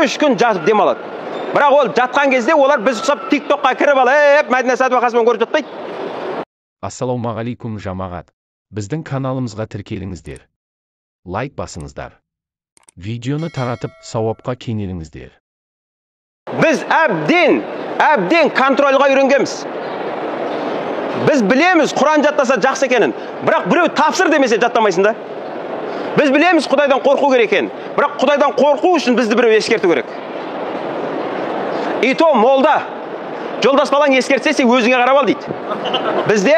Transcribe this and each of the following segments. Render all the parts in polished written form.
3 күн жатып демалады. Бірақ ол жатқан кезде олар біз ұқсап TikTokқа кіріп алып, Мәдина Сәдуақасымен көріп жатпайды. Ассалаумағалейкум жамағат. Біздің каналымызға тіркеліңіздер. Лайк басыңыздар. Видеоны таратып, сауапқа кенеліңіздер. Біз әбден контрольға үйренгенбіз. Біз білеміз Құран жаттаса жақсы екенін, бірақ біреу тапсыр демесе жаттамайсың да. Біз білеміз Құдайдан қорқу керек екенін, бірақ Құдайдан қорқу үшін бізді біреу ескерту керек. И то молда. Жолдас балаң ескертсе, сен өзіңе қарап ал дейді. Бізде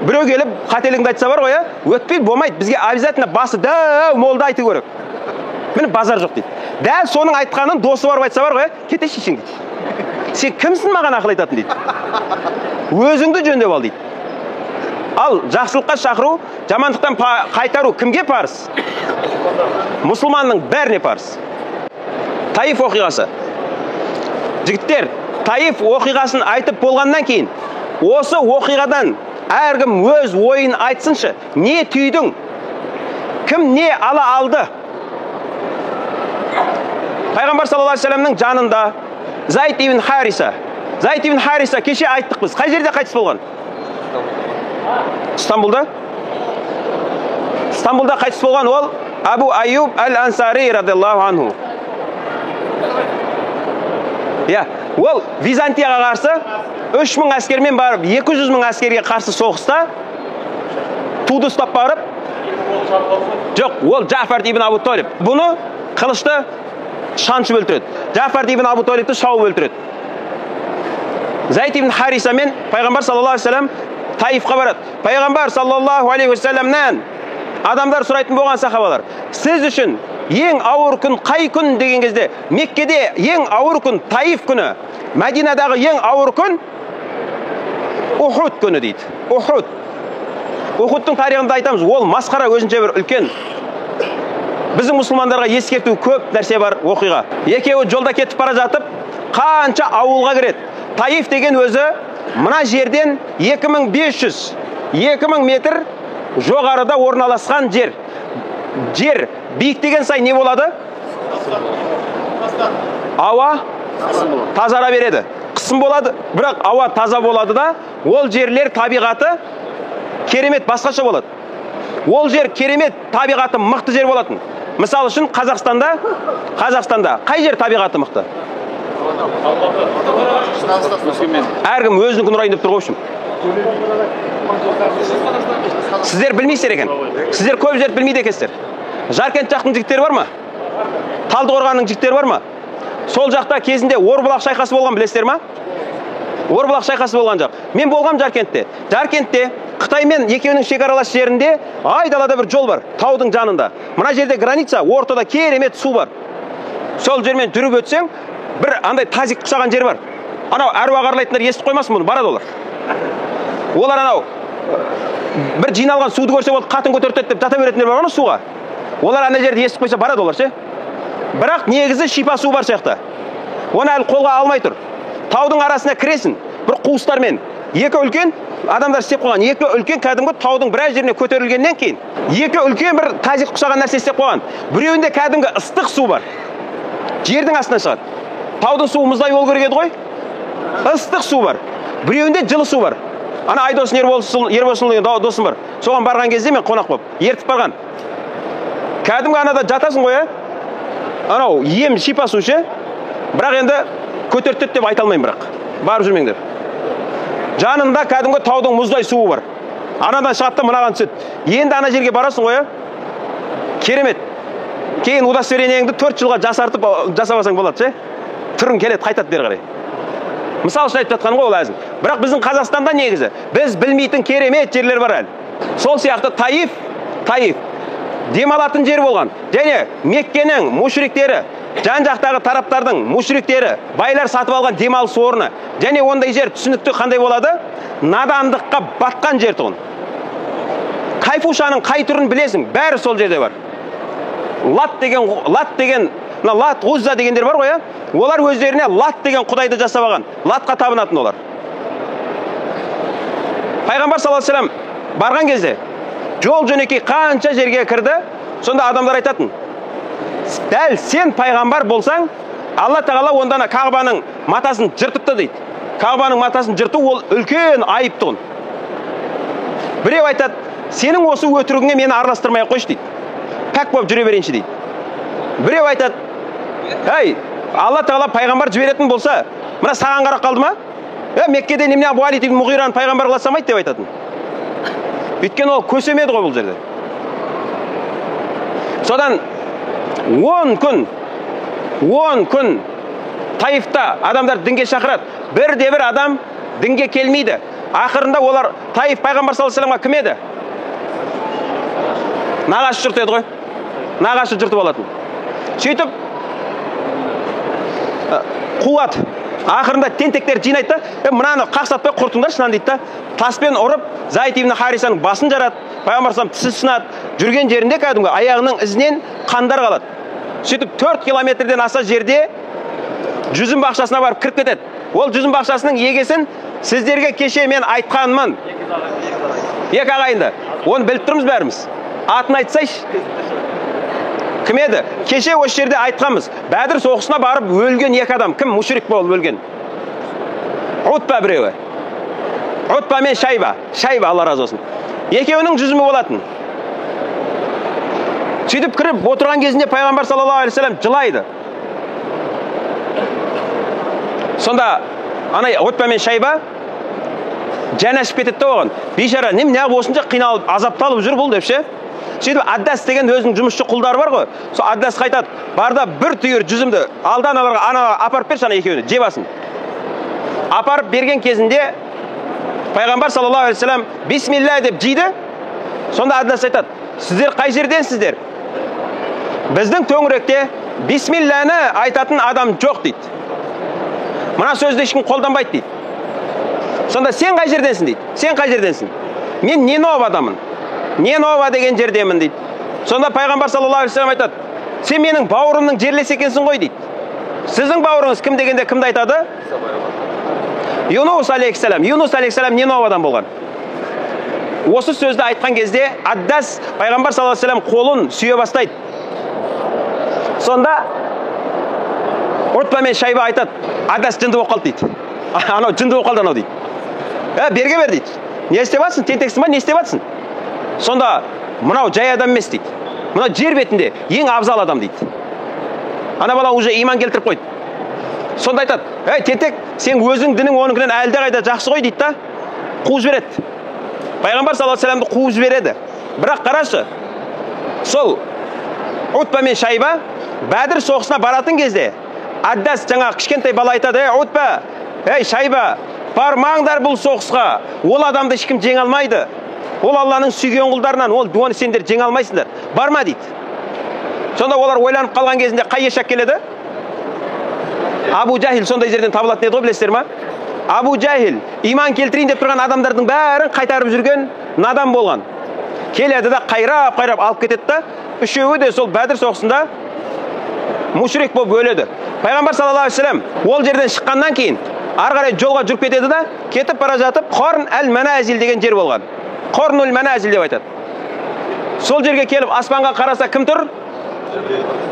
біреу келіп қателігіңді айтса бар ғой, өтпейді, болмайды. Бізге обязательно басы дәу молда айту керек. Міне базар жоқ дейді. Дәл соның айтқанын досы барып айтса бар ғой, кете шешең дейді. Сен кімсің маған ақыл айтатын дейді. Өзіңді жөндеп ал дейді. Ал жақсылыққа шақыру, жамандықтан қайтару кімге парыз? Мұсылманның бәріне парыз. Таиф оқиғасы. Жігіттер, Таиф оқиғасын айтып болғаннан кейін, осы оқиғадан әркім өз ойын айтсыншы. Не түйдің? Кім не ала алды? Пайғамбар саллаллаху алейхи вассаламның жанында Зайд ибн Хариса. Зайд ибн Хариса кеше айттық біз. Қай жерде қайтыс болған? Стамбулда? Стамбулда қайтыс болған ол Абу Айюб әл-Ансари радиллаху анху. Ол Византияға қарсы 3000 әскермен барып, 200 000 әскерге қарсы соғыста туды ұстап барып, жоқ, ол Джафар ибн Абу Талиб. Бұны қылышты шаншып өлтіреді. Джафар ибн Абу Талибті шауып өлтіреді. Зайд ибн Хариса мен Пайғамбар саллаллаху алейхи вассалам Таифқа барады. Пайғамбар саллаллаху алейхи вассаламнан адамдар сұрайтын болған сахабалар, сіз үшін ең ауыр күн қай күн деген кезде, Меккеде ең ауыр күн Таиф күні, Мәдинадағы ең ауыр күн Ухуд күні дейді. Ухудтың тарихында айтамыз, ол масқара өзінше бір үлкен. Біздің мұсылмандарға ескерту көп нәрсе бар оқиға. Екеуі жолда кетіп бара жатып, қанша ауылға кіреді. Таиф деген өзі мына жерден 2500 метр жоғарыда орналасқан жер. Жер биіктеген сай не болады? Ауа тазара береді. Қысым болады, бірақ ауа таза болады да, ол жерлер табиғаты керемет басқаша болады. Ол жер керемет табиғаты мықты жер болатын. Мысал үшін Қазақстанда қай жер табиғаты мықты? Әркім өзінің күн ұрайын деп тұр ғой. Сіздер білмейсіздер екен. Сіздер көп жерді білмейді екенсіздер. Жаркент жақтың жігіттері бар ма? Талдықорғанның жігіттері бар ма? Сол жақта кезінде Орбұлақ шайқасы болған, білесіздер ма? Орбұлақ шайқасы болған жақ. Мен болғам Жаркентте. Жаркентте Қытаймен екеуінің шекаралас жерінде айдалада бір жол бар, таудың жанында. Мына жерде граница, ортада керемет су бар. Сол жермен жүріп өтсең, бір андай тазик құшаған жер бар. Анау әруақ аралайтындар естіп қоймасын мұны, барады олар. Олар анау бір жиналған суды көрсе болды, қатын көтерді деп жата беретіндер бар ма суға? Олар ана жерде естіп қойса барады олар, ше? Бірақ негізі шипа су бар сияқты. Оны әлі қолға алмай тұр. Таудың арасына кіресің, бір қуыстармен. Екі үлкен адамдар істеп қойған. Екі үлкен кәдімгі таудың біраз жеріне көтерілгеннен кейін, екі үлкен бір тазик құшаған нәрсе істеп қойған. Біреуінде кәдімгі ыстық су бар. Жердің астынан шығады. Таудың суы мұздай болу керек еді ғой? Ыстық су бар. Біреуінде жылы су бар. Ана Айдос Ерболсын деген досым бар. Соған барған кезде мен қонақ болып, ертіп барған. Кәдімгі анада жатасың ғой, анау ем шипа су ше. Бірақ енді көтертеді деп айта алмаймын, бірақ барып жүрмеңдер. Жанында кәдімгі таудың мұздай суы бар. Анадан шығатты мынаған түседі. Енді ана жерге барасың ғой, керемет. Кейін удостоверениеңді 4 жылға жасамасаң болады, ше. Түрің келеді, қайтады бері қарай. Мысал үшін айтып жатқаным ғой ол әзін. Бірақ біздің Қазақстанда негізі біз білмейтін керемет жерлер бар әлі. Сол сияқты Таиф демалатын жер болған. Және Меккенің мушриктері, жан-жақтағы тараптардың мушриктері, байлар сатып алған демалыс орны. Және ондай жер түсінікті қандай болады? Надандыққа батқан жер тұғын. Кайфушаның қай түрін білесің? Бәрі сол жерде бар. Лат, Ғузза дегендер бар ғой, олар өздеріне Лат деген құдайды жасап алған. Латқа табынатын олар. Пайғамбар саллаллаху алейхи вассалам барған кезде жол жөнекей қанша жерге кірді, сонда адамдар айтатын: дәл сен пайғамбар болсаң, Алла тағала ондана Кағбаның матасын жыртыпты дейді. Кағбаның матасын жырту ол үлкен айып тұғын. Біреу айтады, сенің осы өтірігіңе мені араластырмай қойшы дейді. Пәк болып жүре берейінші дейді. Біреу айтады, әй, Алла тағала пайғамбар жіберетін болса, мына саған қарап қалды ма? Меккеде немене Абу Валид ибн Муғираны пайғамбар қыласамайды деп айтатын. Өйткені ол көсемеді ғой бұл жерде. Содан 10 күн Таифта адамдар дінге шақырады. Бірде-бір адам дінге келмейді. Ақырында олар Таиф пайғамбар саллаллаху алейхи вассаламға кім еді? Нағашы жұрт еді ғой. Нағашы жұрты болатын. Сөйтіп қуат. Ақырында тентектер жинайды да, мынаны қақсатпай құртыңдаршы мынаны дейді да, таспен ұрып, Заид ибн Харисаның басын жарады, пайғамбар саллаллаху алейхи вассалам тісі сынады, жүрген жерінде кәдімгі аяғының ізінен қандар қалады. Сөйтіп 4 километрден аса жерде жүзім бақшасына барып кіріп кетеді. Ол жүзім бақшасының егесін сіздерге кеше мен айтқанмын. Екі ағайынды. Оны біліп тұрмыз бәріміз. Атын айтсайшы. Кім еді? Кеше осы жерде айтқанбыз. Бәдір соғысына барып өлген екі адам. Кім? Мушрик болып өлген. Утба біреуі. Утба мен Шайба. Шайба, Алла разы болсын. Екеуінің жүзімі болатын. Сөйтіп кіріп отырған кезінде пайғамбар саллаллаху алейхи вассалам жылайды. Сонда Утба мен Шайба жанашып кетеді оған. Бейшара, неғып осынша қиналып, азапталып жүр бұл деп ше. Сөйтіп Аддас деген өзінің жұмысшы құлдары бар ғой. Сол Аддас қайтады. Барда бір түйір жүзімді алдан ана апарып берші ана екеуіне, жебасын. Апарып берген кезінде пайғамбар саллаллаху алейхи вассалам бисмилля деп жейді. Сонда Аддас айтады, сіздер қай жерденсіздер? Біздің төңіректе бисмилляны айтатын адам жоқ дейді. Мына сөзді ешкім қолданбайды дейді. Сонда сен қай жерденсің дейді. Сен қай жерденсің? Мен Нинова адамын. Нинова деген жердемін дейді. Сонда пайғамбар саллаллаху алейхи вассалам айтады, сен менің бауырымның жерлес екенсің ғой дейді. Сіздің бауырыңыз кім дегенде кімді айтады? Юнус алейхиссалам. Юнус алейхиссалам Ниновадан болған. Осы сөзді айтқан кезде Аддас пайғамбар саллаллаху алейхи вассалам қолын сүйе бастайды. Сонда Утба мен Шайба айтады, Аддас жынды болып қалды дейді. Анау жынды болып қалды анау дейді. Берге бер дейді. Не істеп жатсың? Тентексің ба? Не істеп жатсың? Сонда мынау жай адам емес дейді. Мынау жер бетінде ең абзал адам дейді. Ана бала уже иман келтіріп қойды. Сонда айтады, тентек, сен өзің дінің оныңкінен әлде қайда жақсы ғой дейді да, қуып жібереді. Пайғамбар саллаллаху алейхи вассаламды қуып жібереді. Бірақ қарашы, сол Утба мен Шайба Бәдір соғысына баратын кезде Аддас жаңа кішкентай бала айтады, Утба, Шайба, бармаңдар бұл соғысқа. Ол адамды ешкім жеңе алмайды. Ол Алланың сүйген құлдарынан, оны сендер жеңе алмайсыңдар. Барма дейді. Сонда олар ойланып қалған кезінде қай ешак келеді? Абу Жахил сондай жерден табылатын еді ғой, білесіздер ма? Абу Жахил иман келтірейін деп тұрған адамдардың бәрін қайтарып жүрген надан болған. Келеді да қайрап алып кетеді да, үшеуі де сол Бәдір соғысында мушрик болып өледі. Пайғамбар саллаллаху алейхи вассалам ол жерден шыққаннан кейін ары қарай жолға жүріп кетеді да, кетіп бара жатып Хорн әл-Маназил деген жер болған. Хорнул Маназил деп айтады. Сол жерге келіп аспанға қараса кім тұр?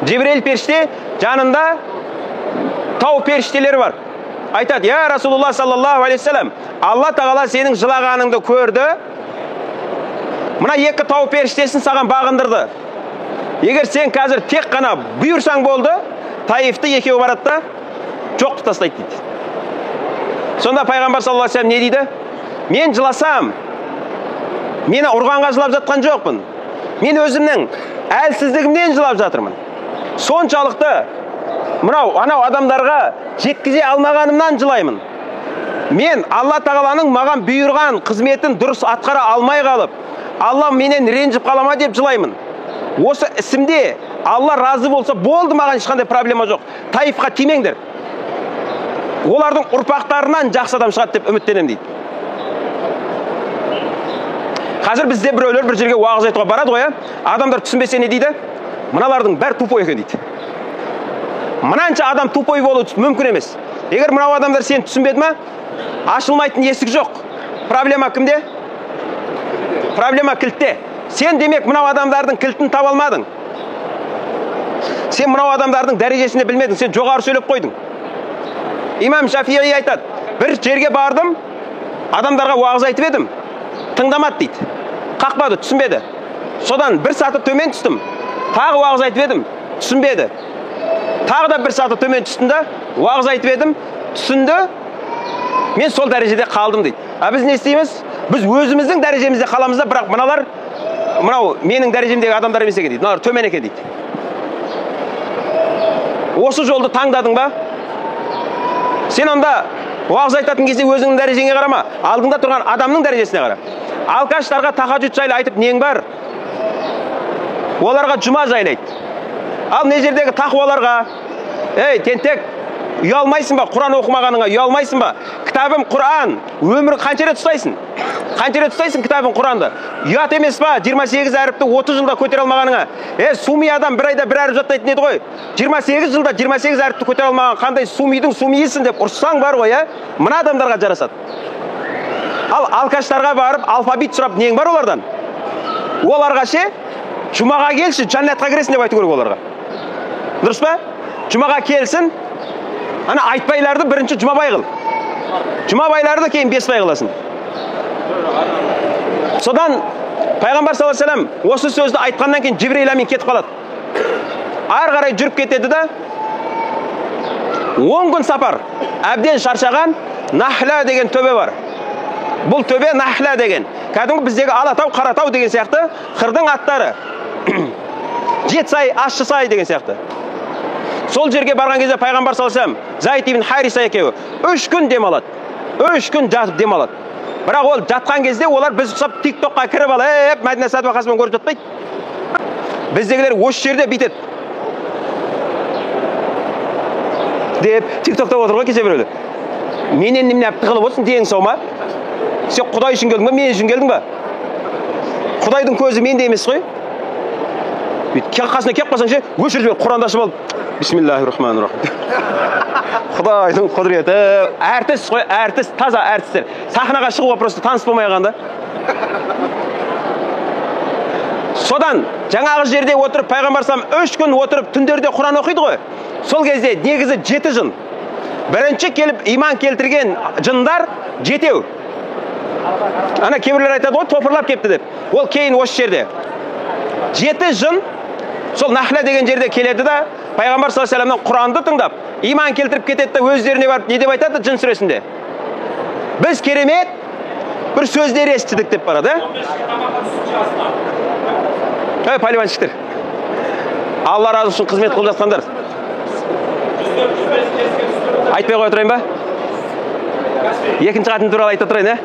Жибрил періште, жанында тау періштелері бар. Айтады, я Расулуллах саллаллаху алейхи вассалам, Алла тағала сенің жылағаныңды көрді. Мына екі тау періштесін саған бағындырды. Егер сен қазір тек қана бұйырсаң болды, Таифты екеуі барады да жоқты тастайды дейді. Сонда пайғамбар саллаллаху алейхи вассалам не дейді? Мен жыласам, мені ұрғанға жылап жатқан жоқпын. Мен өзімнің әлсіздігімнен жылап жатырмын. Соншалықты анау адамдарға жеткізе алмағанымнан жылаймын. Мен Алла тағаланың маған бұйырған қызметін дұрыс атқара алмай қалып, Алла менен ренжіп қалама деп жылаймын. Осы ісімде Алла разы болса болды, маған ешқандай проблема жоқ. Таифқа тимеңдер. Олардың ұрпақтарынан жақсы адам шығады деп үміттенем дейді. Қазір бізде біреулер бір жерге уағыз айтуға барады ғой, адамдар түсінбесе не дейді? Мыналардың бәрі тупой екен дейді. Мынанша адам тупой болу мүмкін емес. Егер мынау адамдар сен түсінбеді ма, ашылмайтын есік жоқ. Проблема кімде? Проблема кілтте. Сен демек мынау адамдардың кілтін таба алмадың. Сен мынау адамдардың дәрежесіне білмедің, сен жоғары сөйлеп қойдың. Имам Шафии айтады, бір жерге бардым, адамдарға уағыз айтып едім, тыңдамады дейді. Қақпады, түсінбеді. Содан бір саты төмен түстім, тағы уағыз айтып едім, түсінбеді. Тағы да бір саты төмен түстім да, уағыз айтып едім, түсінді. Мен сол дәрежеде қалдым дейді. А біз не істейміз? Біз өзіміздің дәрежемізде қаламыз да, бірақ мыналар, мынау менің дәрежемдегі адамдар емес екен дейді. Мыналар төмен екен дейді. Осы жолды таңдадың ба? Сен онда уағыз айтатын кезде өзіңнің дәрежеңе қарама, алдыңда тұрған адамның дәрежесіне қара. Алкаштарға тахаджуд жайлы айтып нең бар? Оларға жұма жайлы айт. Ал не жердегі тақуаларға, ей, тентек, ұялмайсың ба? Құран оқымағаныңа ұялмайсың ба? Кітабым Құран, өмір қанша рет ұстайсың? Қанша рет ұстайсың кітабын Құранды? Ұят емес па? 28 әріпті 30 жылда көтере алмағаныңа. Суми адам бір айда бір әріп жаттайтын еді ғой. 28 жылда 28 әріпті көтере алмаған қандай сумидің сумиісің деп ұрсаң бар ғой, мына адамдарға жарасады. Ал алкаштарға барып алфавит сұрап нең бар олардан? Оларға ше, жұмаға келші, жәннатқа кіресің деп айту керек оларға. Дұрыс па? Жұмаға келсін, ана айтпайларды бірінші жұмабай қыл. Жұмабайларды кейін бесбай қыласың. Содан пайғамбар саллаллаху алейхи вассалам осы сөзді айтқаннан кейін Жибрил амин кетіп қалады. Ары қарай жүріп кетеді да 10 күн сапар. Әбден шаршаған Нахла деген төбе бар. Бұл төбе Нахла деген. Кәдімгі біздегі Алатау, Қаратау деген сияқты қырдың аттары. Жетісай, Ащысай деген сияқты. Сол жерге барған кезде пайғамбар саллаллаху алейхи вассалам Зайд ибн Хариса екеуі 3 күн демалады. 3 күн жатып демалады. Бірақ ол жатқан кезде олар біз ұқсап тиктокқа кіріп алып, Мәдина сәдуақасымен көріп жатпайды. Біздегілер осы жерде бүйтеді. Деп тиктокта отыр ғой кеше біреулер. Менен немене әпті қылып отырсың, дең сау ма? Сен Құдай үшін келдің ба, мен үшін келдің ба? Құдайдың көзі менде емес қой. Қасына кеп қалсаң ше, өшіріп жібер, Құранды ашып алып, бисмиллахир-рахманир-рахим. Құдайдың құдіреті, әртіс қой, әртіс, таза әртістер. Сахнаға шығуға просто таныс болмай қалғанда. Содан жаңағы жерде отырып, пайғамбар салам 3 күн отырып, түндерде Құран оқиды ғой. Сол кезде негізі 7 жын. Бірінші келіп иман келтірген жындар 7. Ана кейбіреулер айтады ғой, топырлап кепті деп. Ол кейін осы жерде 7 жын сол Нахла деген жерде келеді да, пайғамбар саллаллаху алейхи вассаламнан Құранды тыңдап, иман келтіріп кетеді да, өздеріне барып не деп айтады жын сүресінде? Біз керемет бір сөздер естідік деп барады. Пәлеваншықтар, Алла разы үшін қызмет қылып жатқандар. Айтпай қоя тұрайын ба? Екінші қатын туралы айта тұрайын,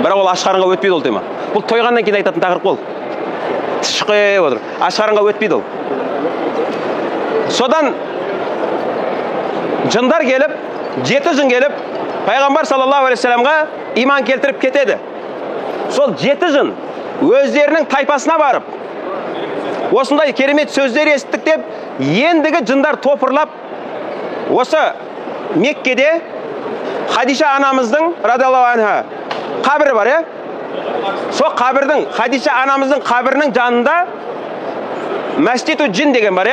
бірақ ол ашқарынға өтпейді ол тема. Бұл тойғаннан кейін айтатын тақырып бол. Шықай отыр. Ашқарынға өтпейді ол. Содан жындар келіп, 7 жын келіп, пайғамбар саллаллаху алейхи вассаламға иман келтіріп кетеді. Сол 7 жын өздерінің тайпасына барып, осындай керемет сөздер естідік деп, ендігі жындар топырлап, осы Меккеде Хадиша анамыздың радиаллаху анха қабірі бар, Сол қабірдің, Хадиша анамыздың қабірінің жанында Мәсҗиду Джин деген бар,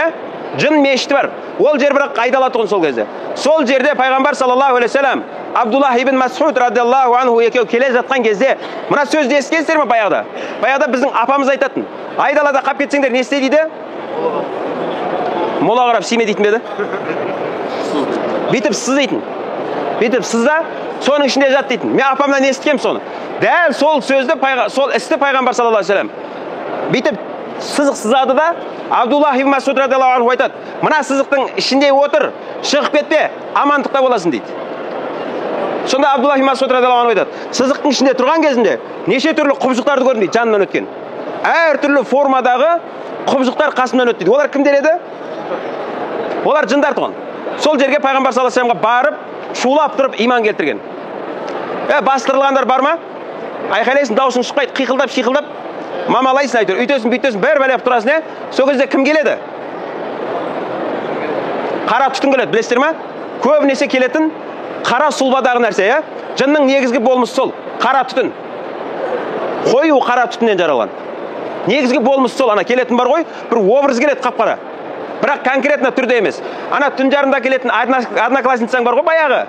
Джин мешіті бар. Ол жер бірақ айдала тұғын сол кезде. Сол жерде пайғамбар саллаллаху алейхи вассалам Абдуллах ибн Мас'уд радиаллаху анху екеу келе жатқан кезде, мына сөзді естігенсіздер ме баяғыда? Баяғыда біздің апамыз айтатын. Айдалада қап кетсеңдер не істе дейді? Мола қарап симе дейтін беді. Бүйтіп сыз дейтін. Бүйтіп сызда, соның ішінде жат дейтін. Мен апамнан естігем соны. Дәл сол сөзді, сол істі пайғамбар саллаллаху алейхи вассалам бүйтіп сызық сызады да, Абдуллах ибн Мас'уд радиаллаху анху айтады, мына сызықтың ішінде отыр, шығып кетпе, амандықта боласың дейді. Сонда Абдуллах ибн Мас'уд радиаллаху анху айтады, сызықтың ішінде тұрған кезінде неше түрлі құбыжықтарды көрдім дейді, жанынан өткен. Әр түрлі формадағы құбыжықтар қасымнан өтті дейді. Олар кімдер еді? Олар жындар тұғын. Сол жерге пайғамбар саллаллаху алейхи вассаламға барып, шулап тұрып иман келтірген. Бастырылғандар бар ма? Айқайлайсың, даусың шықпайды, қиқылдап, шиқылдап, мамалайсың айтыр. Үйтесің, бүйтесің, бәр бәлеп тұрасың, Сол кезде кім келеді? Қара түтін келеді, білесіздер ме? Көбінесе келетін қара сұлбадағы нәрсе, Жынның негізгі болмысы сол, қара түтін. Қою қара түтіннен жаралған. Негізгі болмысы сол, ана келетін бар ғой, бір образ келеді қап-қара. Бірақ конкретно түрде емес. Ана түн жарымда келетін одноклассницаң бар ғой, баяғы.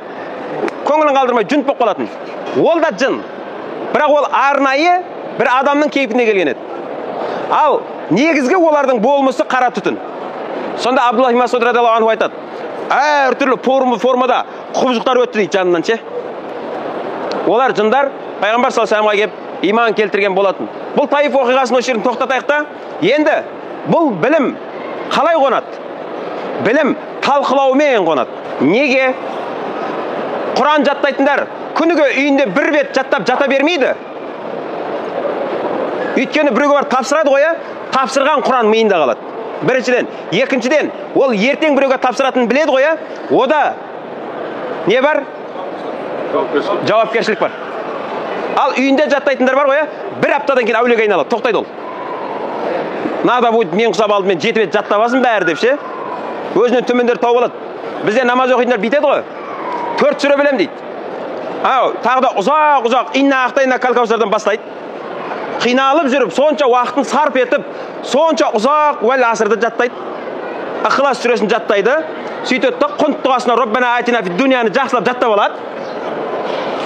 Көңілін қалдырмай жүнт болып қалатын. Ол да жын. Бірақ ол арнайы бір адамның кейпіне келген еді. Ал негізгі олардың болмысы қара түтін. Сонда Абдуллах ибн Масуд радиаллаху анху айтады: әр түрлі формада құбыжықтар өтті дейді жанынан ше. Олар жындар пайғамбар саллаллаху алейхи ва салламға келіп иман келтірген болатын. Бұл Таиф оқиғасын осы жерін тоқтатайық та. Енді бұл білім қалай қонады? Білім талқылаумен қонады. Неге? Құран жаттайтындар күніге үйінде бір бет жаттап жата бермейді. Өйткені біреуге бар тапсырады ғой, тапсырған Құран миында қалады. Біріншіден, екіншіден, ол ертең біреуге тапсыратынын біледі ғой, ода не бар? Жауапкершілік бар. Ал үйінде жаттайтындар бар ғой, бір аптадан кейін әулиеге айналады, тоқтайды ол. Надо будет мен құсап алдым, мен 7 бет жаттабасын бәрі деп ше. Өзінен төмендер тауып алады. Бізде намаз оқитындар бүйтеді ғой. 4 сүре білем дейді. Тағы да ұзақ инна ақтайна калкаусардан бастайды. Қиналып жүріп, сонша уақытын сарп етіп, сонша ұзақ уәл асырды жаттайды. Ықылас сүресін жаттайды. Сөйтеді де құнт дұғасына Роббана атина фид дүнияны жақсылап жаттап алады.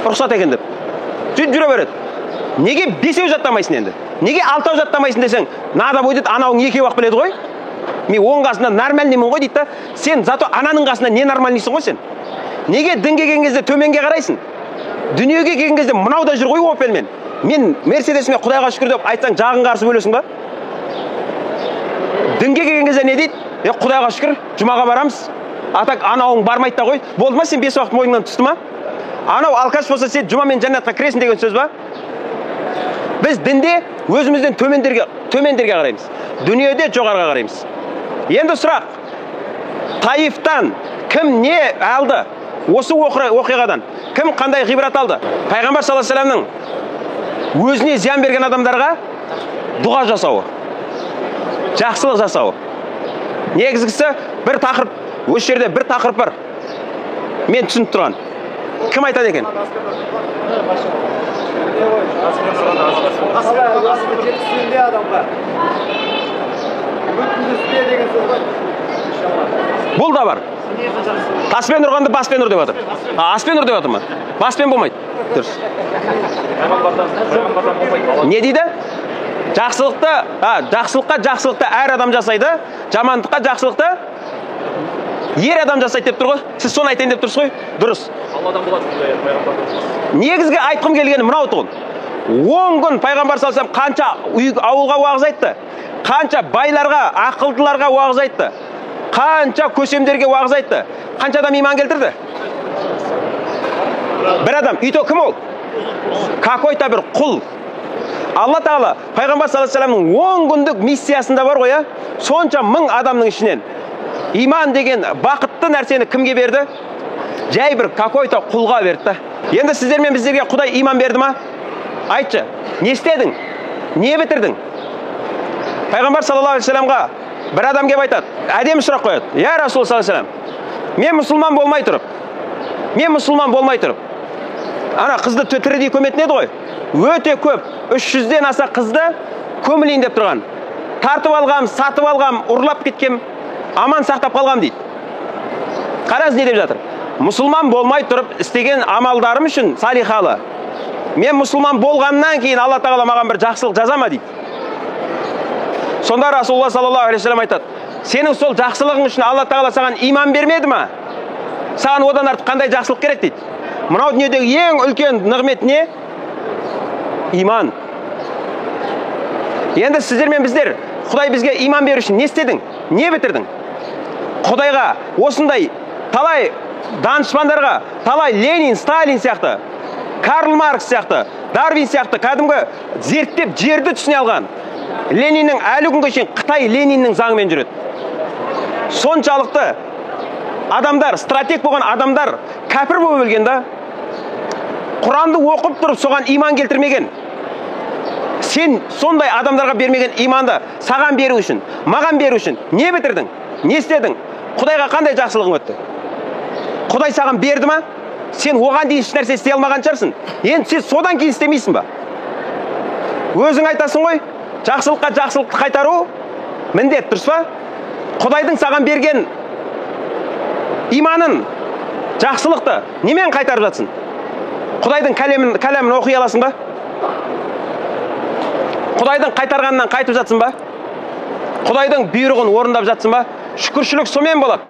Рұқсат екен деп. Сөйтіп жүре береді. Неге 5 жаттамайсың енді? Неге 6 жаттамайсың десең, надо будет анауың 2 біледі ғой. Мен 10 қасында нормальныймын ғой дейді. Сен зато ананың қасында не нормальныйсың ғой сен? Неге дінге келген кезде төменге қарайсың? Дүниеге келген кезде мынау да жүр ғой Opelмен. Мен Мерседесіме Құдайға шүкір деп айтсаң жағын қарсы бөлесің ба? Дінге келген кезде не дейді? Құдайға шүкір, жұмаға барамыз. Атак анауың бармайды да ғой. Болды ма сен 5 уақыт мойныңнан түсті ма? Анау алкаш болса сен жұмамен жәннатқа кіресің деген сөз ба? Біз дінде өзімізден төмендерге қараймыз. Дүниеде жоғарыға қараймыз. Енді сұрақ. Таифтан кім не алды? Осы оқиғадан кім қандай ғибрат алды? Пайғамбар саллаллаху алейхи ва салламның өзіне зиян берген адамдарға дұға жасауы, жақсылық жасауы. Негізгісі бір тақырып, осы жерде бір тақырып бар. Мен түсініп тұрған. Кім айтады екен? Бұл да бар. Таспен ұрғанды баспен ұр деп жатыр. Аспен ұр деп жатыр ма? Баспен болмайды. Дұрыс. Не дейді? Жақсылыққа жақсылықты әр адам жасайды, жамандыққа жақсылықты ер адам жасайды деп тұр ғой. Сіз соны айтайын деп тұрсыз ғой? Дұрыс. Алладан болады сондай пайғамбар. Негізгі айтқым келгені мынау тұғын. 10 күн пайғамбар салсам қанша ауылға уағыз айтты, қанша байларға, ақылдыларға уағыз айтты, қанша көсемдерге уағыз айтты, қанша адам иман келтірді? Бір адам. Үйто кім ол? Какой-то бір құл. Алла Тағала пайғамбар саллаллаху алейхи ва салламның 10 күндік миссиясында бар ғой, сонша 1000 адамның ішінен иман деген бақытты нәрсені кімге берді? Жай бір какой-то құлға берді. Енді сіздер мен біздерге Құдай иман берді ма? Айтшы, не істедің? Не бітірдің? Пайғамбар саллаллаху алейхи ва салламға бір адам келіп айтады, әдемі сұрақ қояды. Я Расул саллаллаху алейхи ва саллям, мен мұсылман болмай тұрып, ана қызды тірідей көметін еді ғой. Өте көп, 300-ден аса қызды көмілейін деп тұрған. Тартып алғам, сатып алғам, ұрлап кеткем, аман сақтап қалғам дейді. Қараңыз не деп жатыр? Мұсылман болмай тұрып істеген амалдарым үшін салихалы. Мен мұсылман болғаннан кейін Алла Тағала маған бір жақсылық жазама дейді. Сонда Расулулла саллаллаху алейхи ва саллям айтады, сенің сол жақсылығың үшін Алла Тағала саған иман бермеді ма? Саған одан артық қандай жақсылық керек дейді. Мынау дүниедегі ең үлкен нығмет не? Иман. Енді сіздер мен біздер Құдай бізге иман беру үшін не істедің? Не бітірдің? Құдайға осындай талай данышпандарға, талай Ленин, Сталин сияқты, Карл Маркс сияқты, Дарвин сияқты кәдімгі зерттеп жерді түсіне алған Лениннің әлі күнге шейін Қытай Лениннің заңымен жүреді. Соншалықты адамдар, стратег болған адамдар кәпір болып өлген да. Құранды оқып тұрып соған иман келтірмеген. Сен сондай адамдарға бермеген иманды саған беру үшін, маған беру үшін не бітірдің? Не істедің? Құдайға қандай жақсылығың өтті? Құдай саған берді ма? Сен оған дейін еш нәрсе істей алмаған шығарсың. Енді сен содан кейін істемейсің ба? Өзің айтасың ғой, жақсылыққа жақсылықты қайтару міндет, дұрыс па? Құдайдың саған берген иманын, жақсылықты немен қайтарып жатсың? Құдайдың кәлемін оқи аласың ба? Құдайдың қайтарғанынан қайтып жатсың ба? Құдайдың бұйрығын орындап жатсың ба? Шүкіршілік сонымен болады.